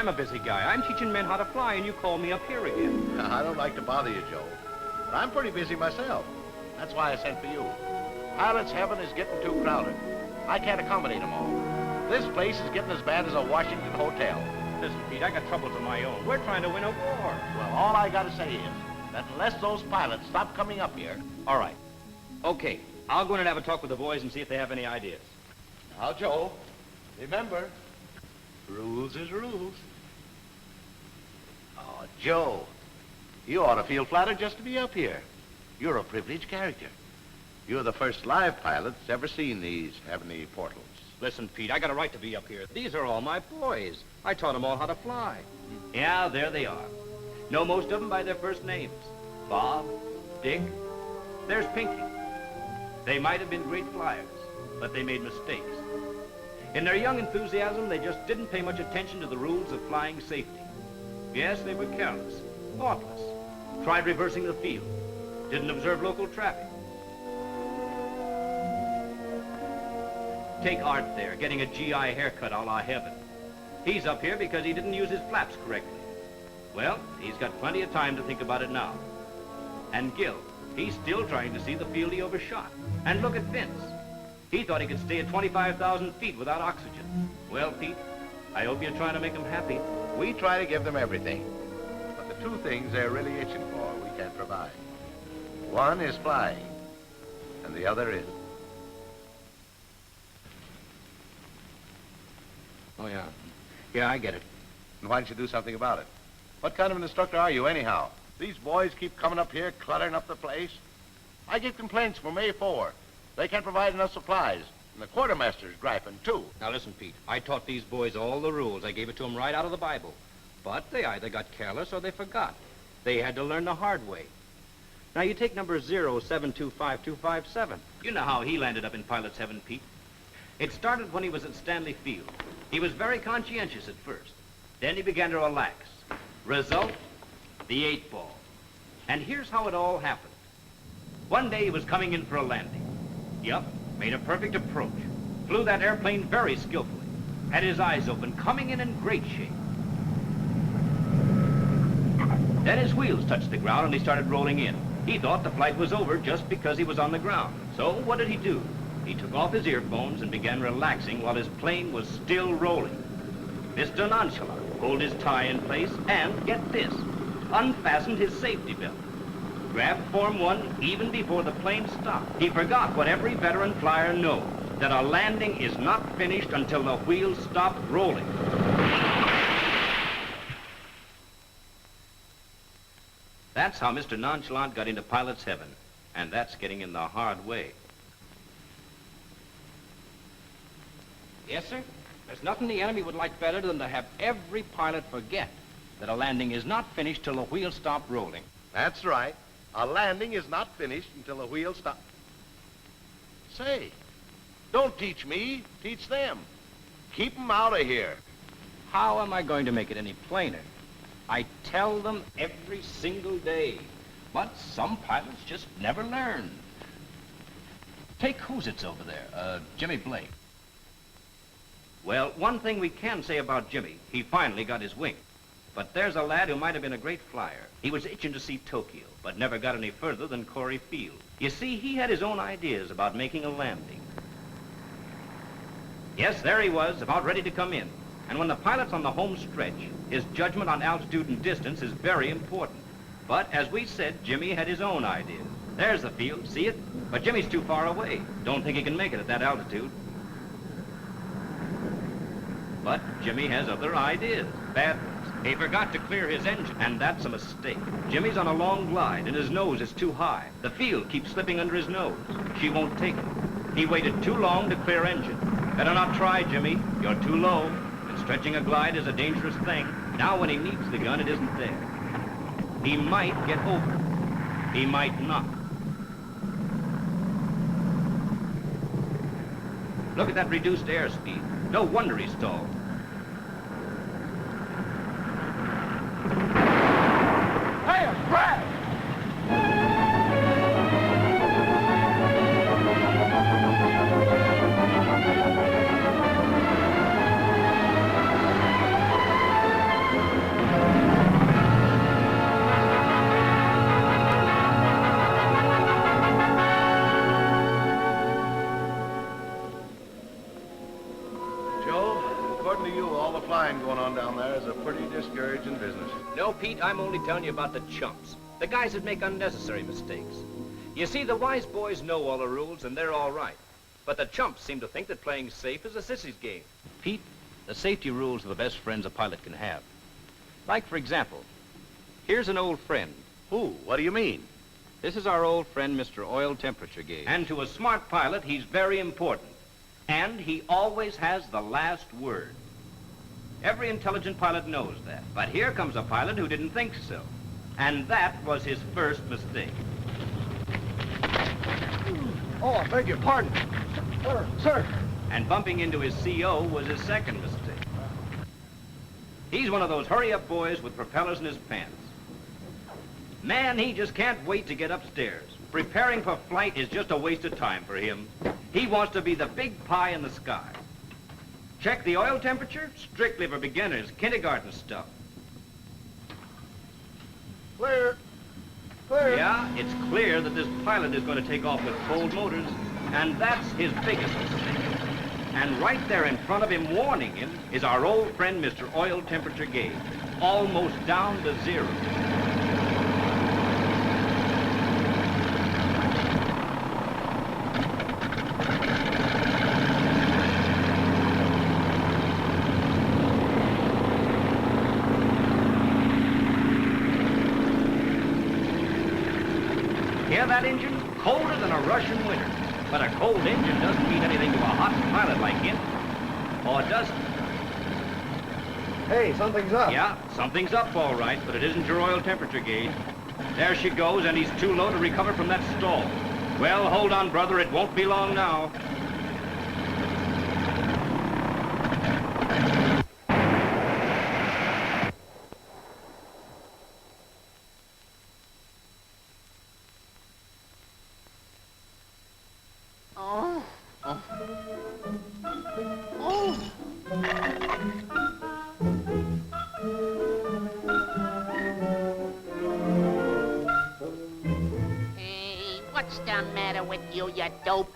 I'm a busy guy. I'm teaching men how to fly, and you call me up here again. I don't like to bother you, Joe, but I'm pretty busy myself. That's why I sent for you. Pilot's heaven is getting too crowded. I can't accommodate them all. This place is getting as bad as a Washington hotel. Listen, Pete, I got troubles of my own. We're trying to win a war. Well, all I gotta say is that unless those pilots stop coming up here... All right. Okay. I'll go in and have a talk with the boys and see if they have any ideas. Now, Joe, remember, rules is rules. Oh, Joe, you ought to feel flattered just to be up here. You're a privileged character. You're the first live pilot that's ever seen these heavenly portals. Listen, Pete, I got a right to be up here. These are all my boys. I taught them all how to fly. Yeah, there they are. Know most of them by their first names. Bob, Dick, there's Pinky. They might have been great flyers, but they made mistakes. In their young enthusiasm, they just didn't pay much attention to the rules of flying safety. Yes, they were careless, thoughtless, tried reversing the field, didn't observe local traffic. Take Art there, getting a GI haircut a la heaven. He's up here because he didn't use his flaps correctly. Well, he's got plenty of time to think about it now. And Gil, he's still trying to see the field he overshot. And look at Vince. He thought he could stay at 25,000 feet without oxygen. Well, Pete, I hope you're trying to make them happy. We try to give them everything. But the two things they're really itching for, we can't provide. One is flying, and the other is... Oh, yeah. Yeah, I get it. And why don't you do something about it? What kind of an instructor are you, anyhow? These boys keep coming up here, cluttering up the place. I get complaints from A4. They can't provide enough supplies. And the quartermaster's griping, too. Now, listen, Pete. I taught these boys all the rules. I gave it to them right out of the Bible. But they either got careless or they forgot. They had to learn the hard way. Now, you take number 0725257. You know how he landed up in pilot's heaven, Pete. It started when he was at Stanley Field. He was very conscientious at first. Then he began to relax. Result, the 8-ball. And here's how it all happened. One day he was coming in for a landing. Yup, made a perfect approach. Flew that airplane very skillfully. Had his eyes open, coming in great shape. Then his wheels touched the ground and he started rolling in. He thought the flight was over just because he was on the ground. So what did he do? He took off his earphones and began relaxing while his plane was still rolling. Mr. Nonchalant pulled his tie in place and, get this, unfastened his safety belt. Grabbed Form 1 even before the plane stopped. He forgot what every veteran flyer knows, that a landing is not finished until the wheels stop rolling. That's how Mr. Nonchalant got into pilot's heaven, and that's getting in the hard way. Yes, sir. There's nothing the enemy would like better than to have every pilot forget that a landing is not finished till the wheels stop rolling. That's right. A landing is not finished until the wheels stop. Say, don't teach me, teach them. Keep them out of here. How am I going to make it any plainer? I tell them every single day, but some pilots just never learn. Take who's it's over there, Jimmy Blake. Well, one thing we can say about Jimmy, he finally got his wing. But there's a lad who might have been a great flyer. He was itching to see Tokyo, but never got any further than Corey Field. You see, he had his own ideas about making a landing. Yes, there he was, about ready to come in. And when the pilot's on the home stretch, his judgment on altitude and distance is very important. But as we said, Jimmy had his own ideas. There's the field, see it? But Jimmy's too far away. Don't think he can make it at that altitude. But Jimmy has other ideas, bad ones. He forgot to clear his engine, and that's a mistake. Jimmy's on a long glide, and his nose is too high. The field keeps slipping under his nose. She won't take it. He waited too long to clear engine. Better not try, Jimmy. You're too low, and stretching a glide is a dangerous thing. Now when he needs the gun, it isn't there. He might get over. He might not. Look at that reduced airspeed. No wonder he stalled. Hey, a crash! flying going on down there is a pretty discouraging business. No, Pete, I'm only telling you about the chumps. The guys that make unnecessary mistakes. You see, the wise boys know all the rules, and they're all right. But the chumps seem to think that playing safe is a sissy's game. Pete, the safety rules are the best friends a pilot can have. Like, for example, here's an old friend. Who? What do you mean? This is our old friend, Mr. Oil Temperature Gauge. And to a smart pilot, he's very important. And he always has the last word. Every intelligent pilot knows that. But here comes a pilot who didn't think so. And that was his first mistake. Oh, I beg your pardon. Sir. And bumping into his CO was his second mistake. He's one of those hurry-up boys with propellers in his pants. Man, he just can't wait to get upstairs. Preparing for flight is just a waste of time for him. He wants to be the big pie in the sky. Check the oil temperature? Strictly for beginners, kindergarten stuff. Clear. Clear. Yeah, it's clear that this pilot is going to take off with cold motors, and that's his biggest mistake. And right there in front of him, warning him, is our old friend, Mr. Oil Temperature Gauge, almost down to zero. Hear that engine? Colder than a Russian winter. But a cold engine doesn't mean anything to a hot pilot like him. Or does it? Hey, something's up. Yeah, something's up all right, but it isn't your oil temperature gauge. There she goes, and he's too low to recover from that stall. Well, hold on, brother. It won't be long now. What's the matter with you, you dope?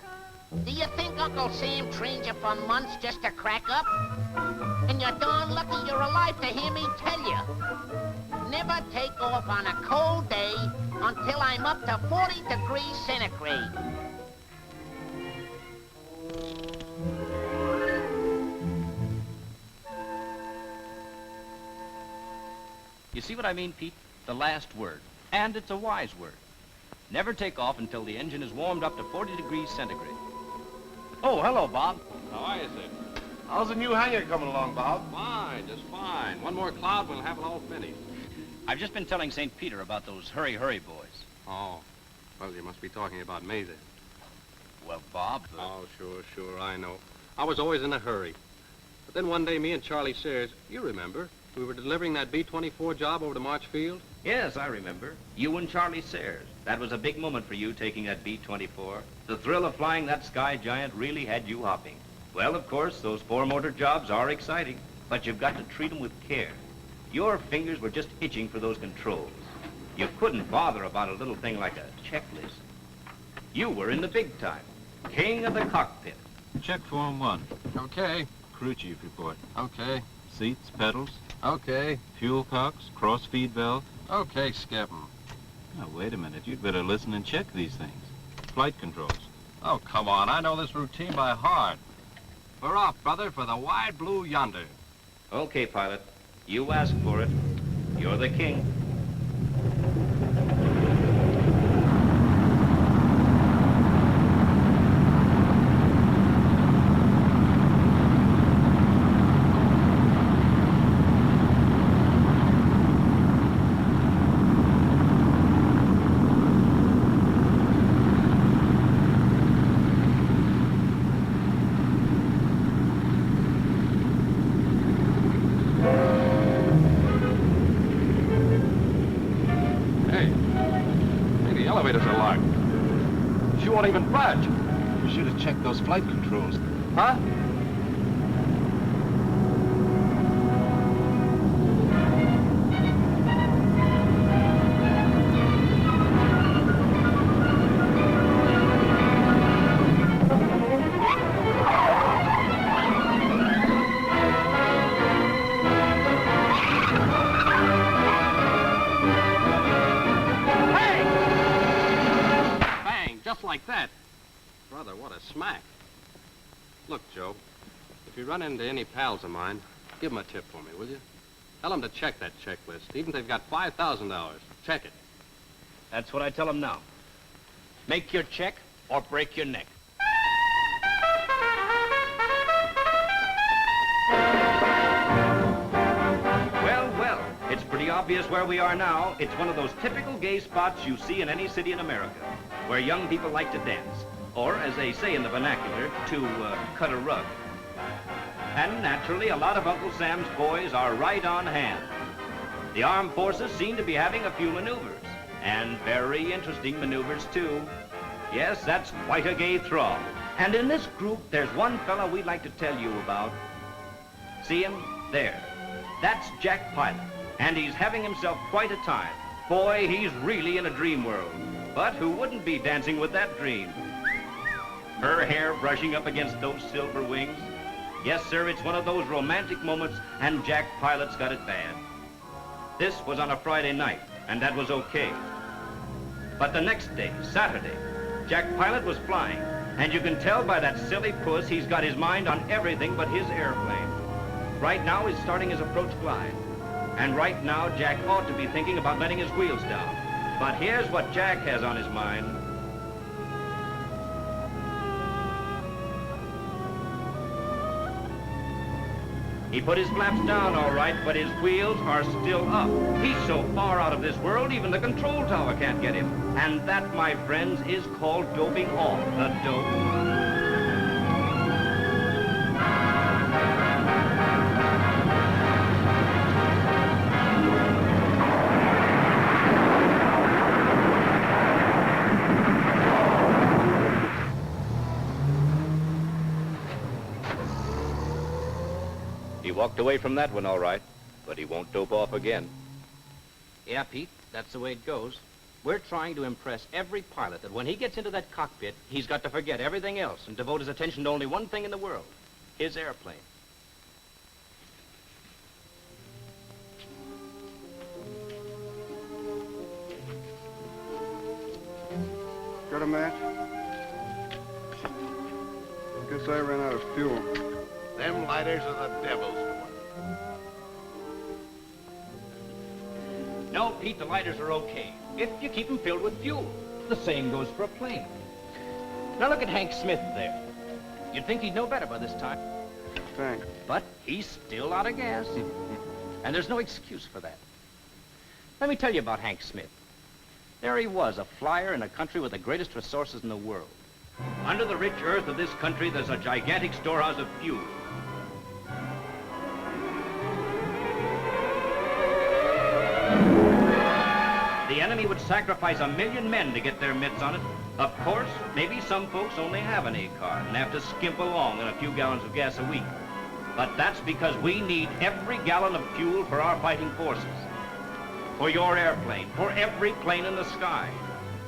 Do you think Uncle Sam trained you for months just to crack up? And you're darn lucky you're alive to hear me tell you. Never take off on a cold day until I'm up to 40 degrees centigrade. You see what I mean, Pete? The last word. And it's a wise word. Never take off until the engine is warmed up to 40 degrees centigrade. Oh, hello, Bob. How is it? How's the new hangar coming along, Bob? Fine, just fine. One more cloud, we'll have it all finished. I've just been telling St. Peter about those hurry boys. Oh, well, you must be talking about me then. Well, Bob... Oh, sure, I know. I was always in a hurry. But then one day, me and Charlie Sayers, you remember, we were delivering that B-24 job over to Marchfield. Yes, I remember. You and Charlie Sayers. That was a big moment for you, taking that B-24. The thrill of flying that sky giant really had you hopping. Well, of course, those four-motor jobs are exciting, but you've got to treat them with care. Your fingers were just itching for those controls. You couldn't bother about a little thing like a checklist. You were in the big time, king of the cockpit. Check form 1. Okay. Crew chief report. Okay. Seats, pedals, Okay. fuel cocks, cross feed valve. Okay, Skipper. Now, wait a minute. You'd better listen and check these things. Flight controls. Oh, come on. I know this routine by heart. We're off, brother, for the wide blue yonder. Okay, pilot. You asked for it. You're the king. She won't even budge. You should have checked those flight controls. Huh? smack. Look, Joe, if you run into any pals of mine, give them a tip for me, will you? Tell them to check that checklist, even if they've got $5,000. Check it. That's what I tell them now. Make your check or break your neck. Well, it's pretty obvious where we are now. It's one of those typical gay spots you see in any city in America, where young people like to dance, or, as they say in the vernacular, to cut a rug. And naturally, a lot of Uncle Sam's boys are right on hand. The armed forces seem to be having a few maneuvers, and very interesting maneuvers, too. Yes, that's quite a gay throng. And in this group, there's one fella we'd like to tell you about. See him? There. That's Jack Pilot, and he's having himself quite a time. Boy, he's really in a dream world. But who wouldn't be dancing with that dream? Her hair brushing up against those silver wings. Yes, sir, it's one of those romantic moments, and Jack Pilot's got it bad. This was on a Friday night, and that was okay. But the next day, Saturday, Jack Pilot was flying, and you can tell by that silly puss he's got his mind on everything but his airplane. Right now he's starting his approach glide, and right now Jack ought to be thinking about letting his wheels down. But here's what Jack has on his mind. He put his flaps down all right, but his wheels are still up. He's so far out of this world, even the control tower can't get him. And that, my friends, is called doping off the dope. He walked away from that one all right, but he won't dope off again. Yeah, Pete, that's the way it goes. We're trying to impress every pilot that when he gets into that cockpit, he's got to forget everything else and devote his attention to only one thing in the world, his airplane. Got a match? Guess I ran out of fuel. Them lighters are the devil's doing. No, Pete, the lighters are okay, if you keep them filled with fuel. The same goes for a plane. Now look at Hank Smith there. You'd think he'd know better by this time. Thanks. But he's still out of gas. And there's no excuse for that. Let me tell you about Hank Smith. There he was, a flyer in a country with the greatest resources in the world. Under the rich earth of this country, there's a gigantic storehouse of fuel. The enemy would sacrifice 1 million men to get their mitts on it. Of course, maybe some folks only have an A car and have to skimp along on a few gallons of gas a week. But that's because we need every gallon of fuel for our fighting forces. For your airplane, for every plane in the sky.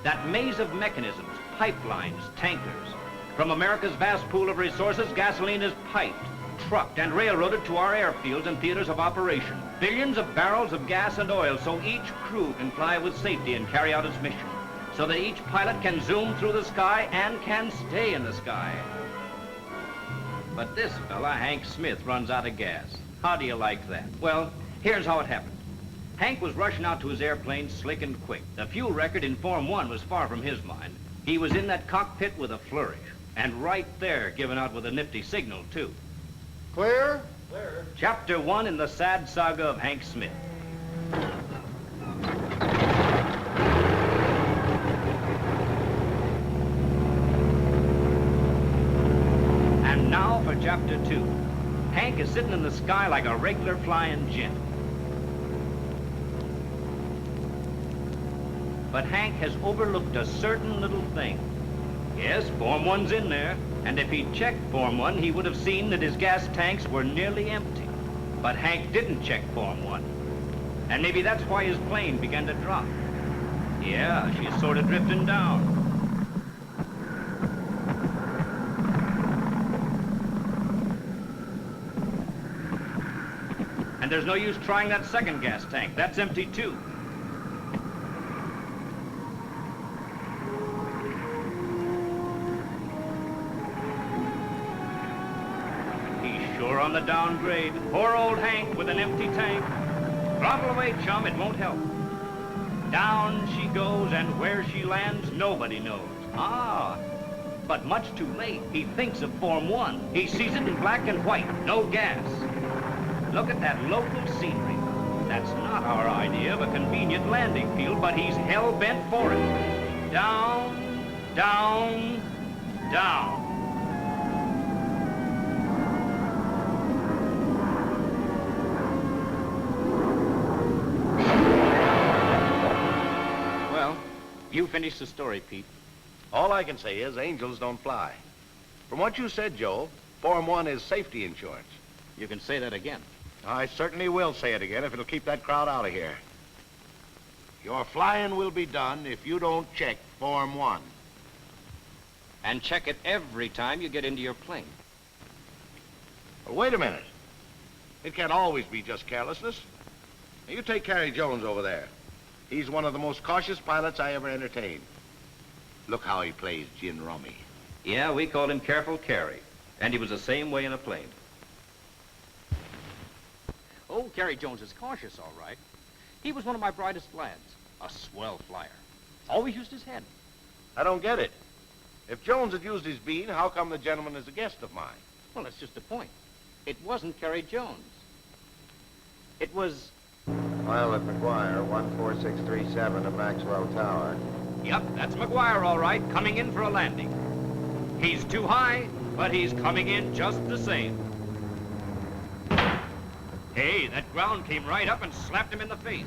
That maze of mechanisms, pipelines, tankers. From America's vast pool of resources, gasoline is piped, trucked, and railroaded to our airfields and theaters of operation. Billions of barrels of gas and oil so each crew can fly with safety and carry out its mission. So that each pilot can zoom through the sky and can stay in the sky. But this fella, Hank Smith, runs out of gas. How do you like that? Well, here's how it happened. Hank was rushing out to his airplane slick and quick. The fuel record in Form 1 was far from his mind. He was in that cockpit with a flourish. And right there, giving out with a nifty signal, too. Clear? Clear. Chapter 1 in the sad saga of Hank Smith. And now for Chapter 2. Hank is sitting in the sky like a regular flying jet. But Hank has overlooked a certain little thing. Yes, Form 1's in there, and if he'd checked Form 1, he would have seen that his gas tanks were nearly empty. But Hank didn't check Form 1. And maybe that's why his plane began to drop. Yeah, she's sort of drifting down. And there's no use trying that second gas tank. That's empty, too. on the downgrade. Poor old Hank with an empty tank. Throttle away, chum, it won't help. Down she goes, and where she lands, nobody knows. Ah, but much too late, he thinks of Form 1. He sees it in black and white, no gas. Look at that local scenery. That's not our idea of a convenient landing field, but he's hell-bent for it. Down, down, down. Well, you finish the story, Pete. All I can say is angels don't fly. From what you said, Joe, Form 1 is safety insurance. You can say that again. I certainly will say it again if it'll keep that crowd out of here. Your flying will be done if you don't check Form 1. And check it every time you get into your plane. Well, wait a minute. It can't always be just carelessness. Now, you take Carrie Jones over there. He's one of the most cautious pilots I ever entertained. Look how he plays gin rummy. Yeah, we called him Careful Carrie. And he was the same way in a plane. Oh, Carrie Jones is cautious, all right. He was one of my brightest lads. A swell flyer. Always used his head. I don't get it. If Jones had used his bean, how come the gentleman is a guest of mine? Well, that's just the point. It wasn't Carrie Jones. It was... Pilot McGuire, 14637 to Maxwell Tower. Yep, that's McGuire, all right, coming in for a landing. He's too high, but he's coming in just the same. Hey, that ground came right up and slapped him in the face.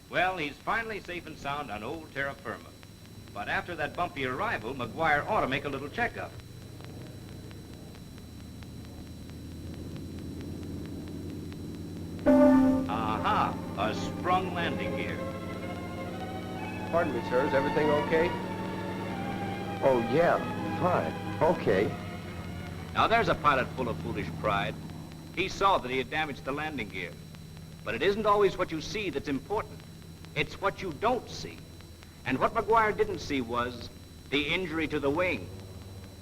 Well, he's finally safe and sound on old terra firma. But after that bumpy arrival, McGuire ought to make a little checkup. Aha, a sprung landing gear. Pardon me, sir. Is everything okay? Oh, yeah. Fine. Okay. Now there's a pilot full of foolish pride. He saw that he had damaged the landing gear. But it isn't always what you see that's important. It's what you don't see. And what McGuire didn't see was the injury to the wing.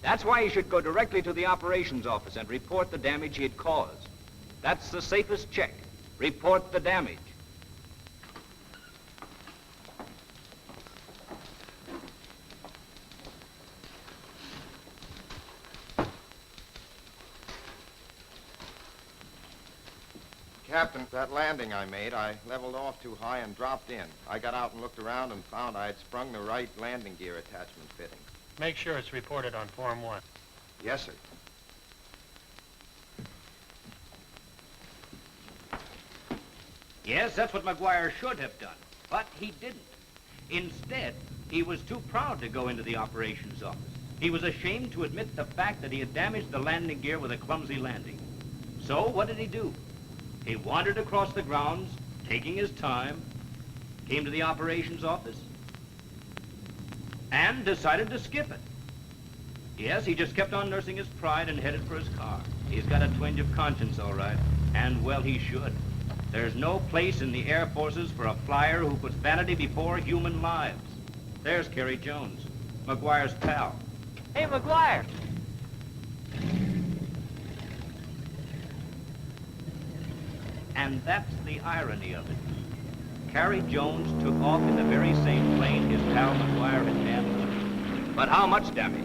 That's why he should go directly to the operations office and report the damage he had caused. That's the safest check. Report the damage. Captain, that landing I made, I leveled off too high and dropped in. I got out and looked around and found I had sprung the right landing gear attachment fitting. Make sure it's reported on Form 1. Yes, sir. Yes, that's what McGuire should have done, but he didn't. Instead, he was too proud to go into the operations office. He was ashamed to admit the fact that he had damaged the landing gear with a clumsy landing. So what did he do? He wandered across the grounds, taking his time, came to the operations office, and decided to skip it. Yes, he just kept on nursing his pride and headed for his car. He's got a twinge of conscience, all right, and well, he should. There's no place in the Air Forces for a flyer who puts vanity before human lives. There's Carrie Jones, McGuire's pal. Hey, McGuire! And that's the irony of it. Carrie Jones took off in the very same plane his pal McGuire had damaged. But how much damage?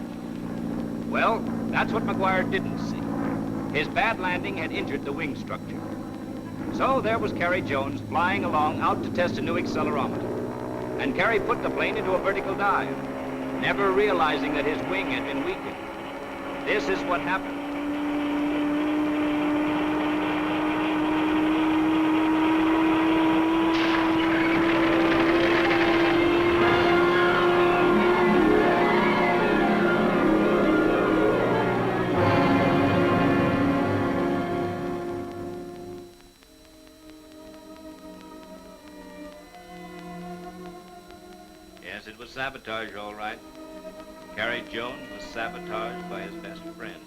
Well, that's what McGuire didn't see. His bad landing had injured the wing structure. So there was Carrie Jones flying along out to test a new accelerometer. And Carrie put the plane into a vertical dive, never realizing that his wing had been weakened. This is what happened. Yes, it was sabotage, all right. Carrie Jones was sabotaged by his best friend.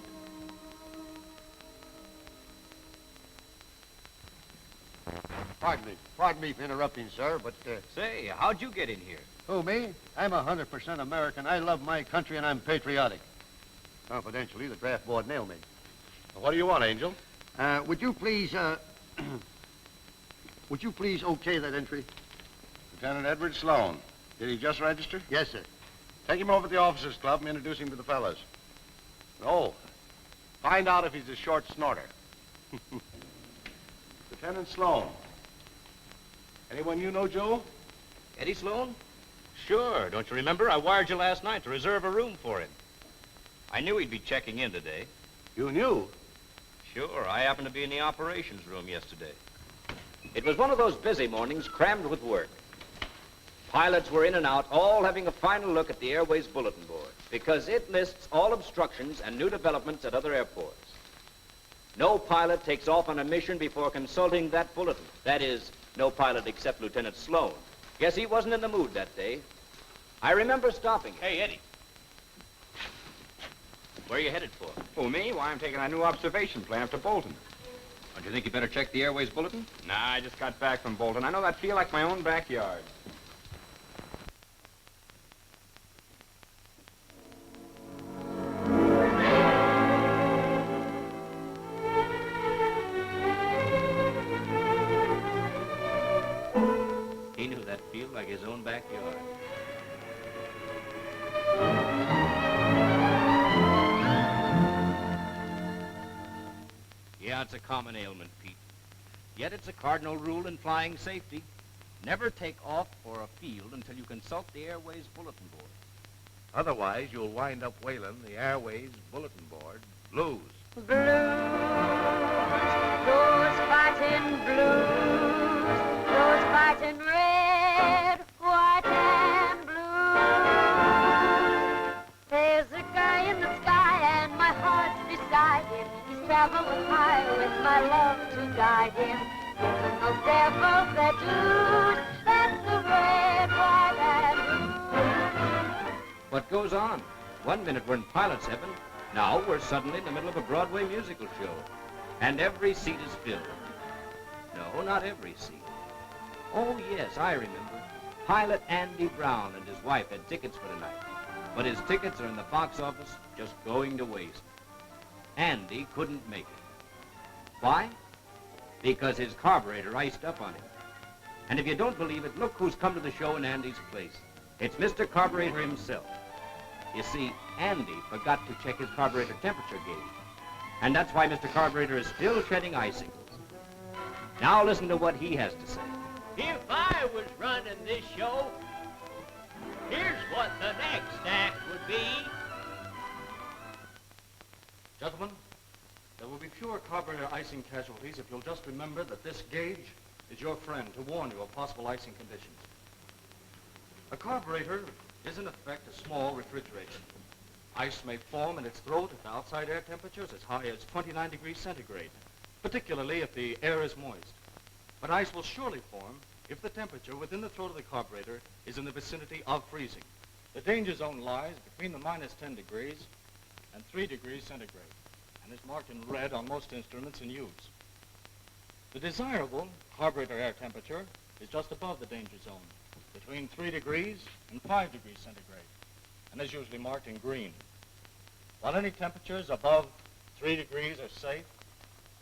Pardon me for interrupting, sir, but, Say, how'd you get in here? who, me? I'm 100% American. I love my country, and I'm patriotic. Confidentially, the draft board nailed me. What do you want, Angel? Would you please okay that entry? Lieutenant Edward Sloan. Did he just register? Yes, sir. Take him over to the officers' club and introduce him to the fellas. Oh, find out if he's a short snorter. Lieutenant Sloan. Anyone you know, Joe? Eddie Sloan? Sure. Don't you remember? I wired you last night to reserve a room for him. I knew he'd be checking in today. You knew? Sure. I happened to be in the operations room yesterday. It was one of those busy mornings crammed with work. Pilots were in and out, all having a final look at the Airways bulletin board, because it lists all obstructions and new developments at other airports. No pilot takes off on a mission before consulting that bulletin. That is, no pilot except Lieutenant Sloan. Guess he wasn't in the mood that day. I remember stopping him. Hey, Eddie. Where are you headed for? Oh, me? Why, I'm taking a new observation plane up to Bolton. Don't you think you better check the Airways bulletin? Nah, I just got back from Bolton. I know that feel like my own backyard. He knew that field like his own backyard. Yeah, it's a common ailment, Pete. Yet it's a cardinal rule in flying safety. Never take off for a field until you consult the Airways bulletin board. Otherwise, you'll wind up whaling the Airways bulletin board blues. Blues, those fighting blues, those fighting red, white, and blue. There's a guy in the sky and my heart's beside him. He's traveling high with my love to guide him. Even those devils that do, that's the red, white, and blue. What goes on? One minute we're in pilot's heaven. Now we're suddenly in the middle of a Broadway musical show. And every seat is filled. No, not every seat. Oh, yes, I remember. Pilot Andy Brown and his wife had tickets for tonight. But his tickets are in the box office just going to waste. Andy couldn't make it. Why? Because his carburetor iced up on him. And if you don't believe it, look who's come to the show in Andy's place. It's Mr. Carburetor himself. You see, Andy forgot to check his carburetor temperature gauge. And that's why Mr. Carburetor is still shedding icicles. Now listen to what he has to say. If I was running this show, here's what the next act would be. Gentlemen, there will be fewer carburetor icing casualties if you'll just remember that this gauge is your friend to warn you of possible icing conditions. A carburetor is in effect a small refrigeration. Ice may form in its throat at outside air temperatures as high as 29 degrees centigrade, particularly if the air is moist. But ice will surely form if the temperature within the throat of the carburetor is in the vicinity of freezing. The danger zone lies between the minus 10 degrees and 3 degrees centigrade, and is marked in red on most instruments in use. The desirable carburetor air temperature is just above the danger zone, between 3 degrees and 5 degrees centigrade, and is usually marked in green. While any temperatures above 3 degrees are safe,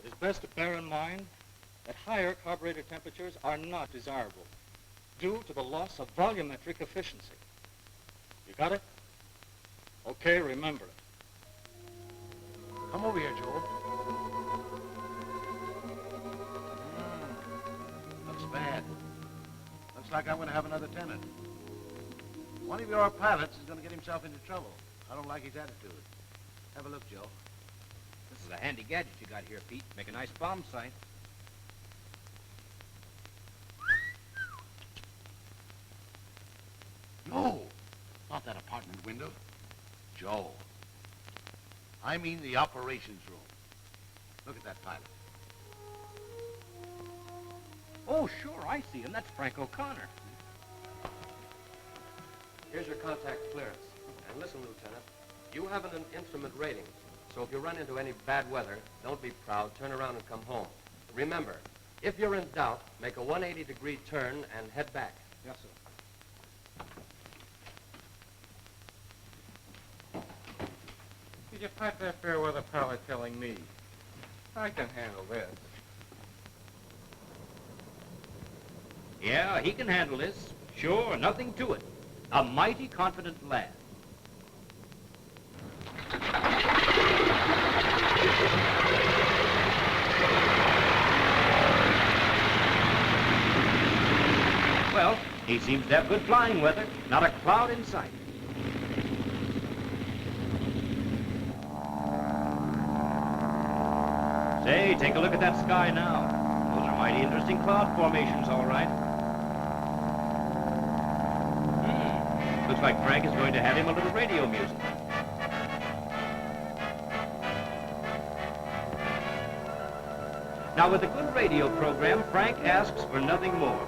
it is best to bear in mind that higher carburetor temperatures are not desirable due to the loss of volumetric efficiency. You got it? Okay, remember it. Come over here, Joe. Looks bad. Looks like I'm going to have another tenant. One of your pilots is going to get himself into trouble. I don't like his attitude. Have a look, Joe. This is a handy gadget you got here, Pete. Make a nice bomb sight. No, not that apartment window. Joe. I mean the operations room. Look at that pilot. Oh, sure, I see him. That's Frank O'Connor. Here's your contact clearance. And listen, Lieutenant, you have an instrument rating. So if you run into any bad weather, don't be proud. Turn around and come home. Remember, If you're in doubt, make a 180-degree turn and head back. Yes, sir. Did you pipe that fair weather pilot telling me? I can handle this. Yeah, he can handle this. Sure, nothing to it. A mighty confident lad. Well, he seems to have good flying weather. Not a cloud in sight. Say, take a look at that sky now. Those are mighty interesting cloud formations, all right. Looks like Frank is going to have him a little radio music. Now, with a good radio program, Frank asks for nothing more.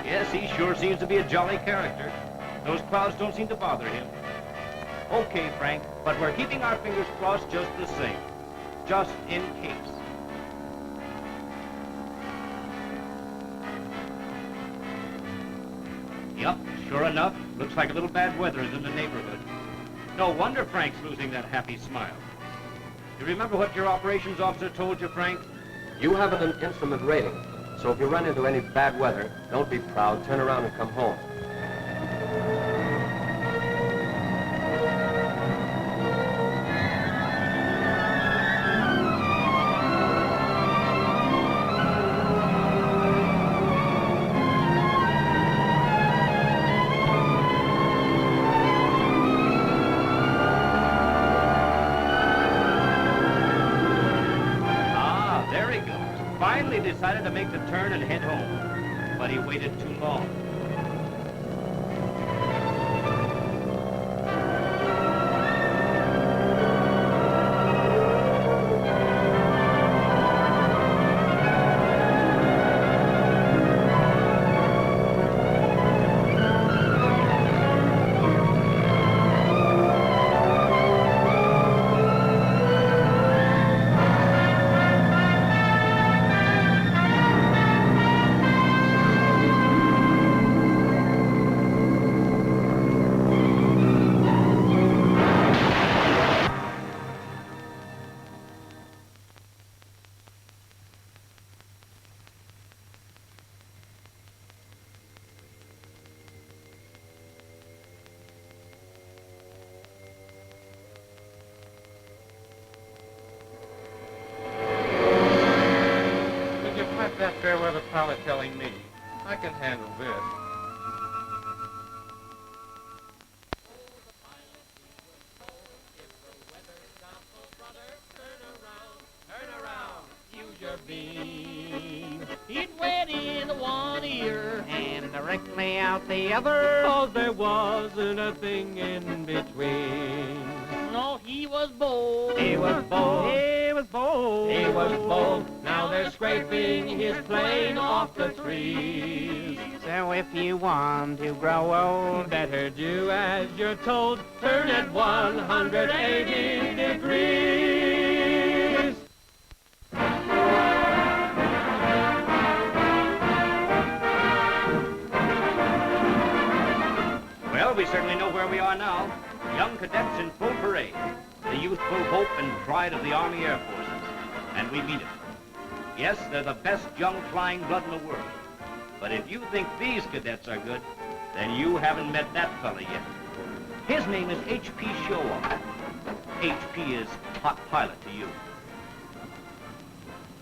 Yes, he sure seems to be a jolly character. Those clouds don't seem to bother him. Okay, Frank, but we're keeping our fingers crossed just the same. Just in case. Yep, sure enough, looks like a little bad weather is in the neighborhood. No wonder Frank's losing that happy smile. You remember what your operations officer told you, Frank? You have an instrument rating, so if you run into any bad weather, don't be proud, turn around and come home. Decided to make the turn and head home, but he waited too long. That fair weather pilot telling me I can handle this. Turn around, use your beam. It went in one ear and directly out the other. 'Cause there wasn't a thing in between. No, he was bold. He was bold. He was bold. He was bold. Now they're scraping his plane off the trees. So if you want to grow old, better do as you're told. Turn at 180 degrees. Well, we certainly know where we are now. Young cadets in full parade. The youthful hope and pride of the Army Air Forces. And we mean it. Yes, they're the best young flying blood in the world. But if you think these cadets are good, then you haven't met that fella yet. His name is H.P. Showoff. H.P. is hot pilot to you.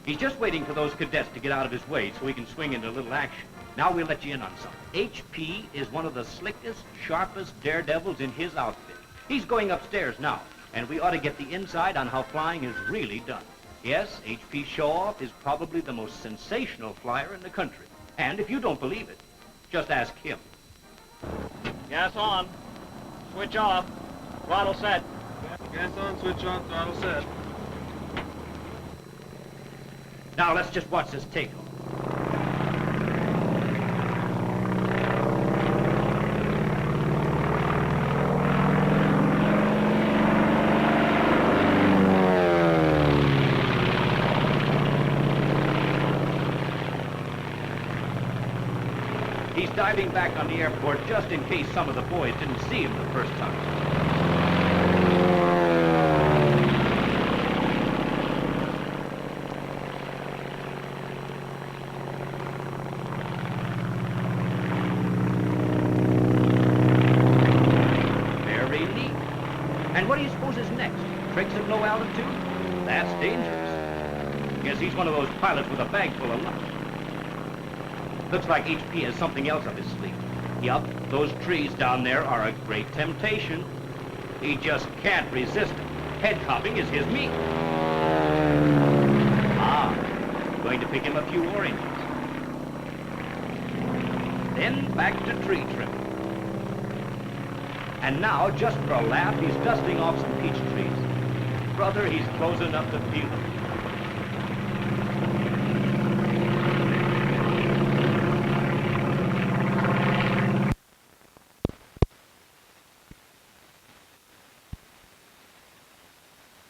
He's just waiting for those cadets to get out of his way so he can swing into a little action. Now we'll let you in on something. H.P. is one of the slickest, sharpest daredevils in his outfit. He's going upstairs now, and we ought to get the inside on how flying is really done. Yes, H.P. Showoff is probably the most sensational flyer in the country. And if you don't believe it, just ask him. Gas on. Switch off. Throttle set. Gas on, switch on, throttle set. Now let's just watch this takeoff. He's diving back on the airport just in case some of the boys didn't see him the first time. Very neat. And what do you suppose is next? Tricks at low altitude? That's dangerous. Guess he's one of those pilots with a bag full of luck. Looks like HP has something else up his sleeve. Yup, those trees down there are a great temptation. He just can't resist it. Head hopping is his meat. Ah, going to pick him a few oranges. Then back to tree trimming. And now, just for a laugh, he's dusting off some peach trees. Brother, he's close enough to feel them.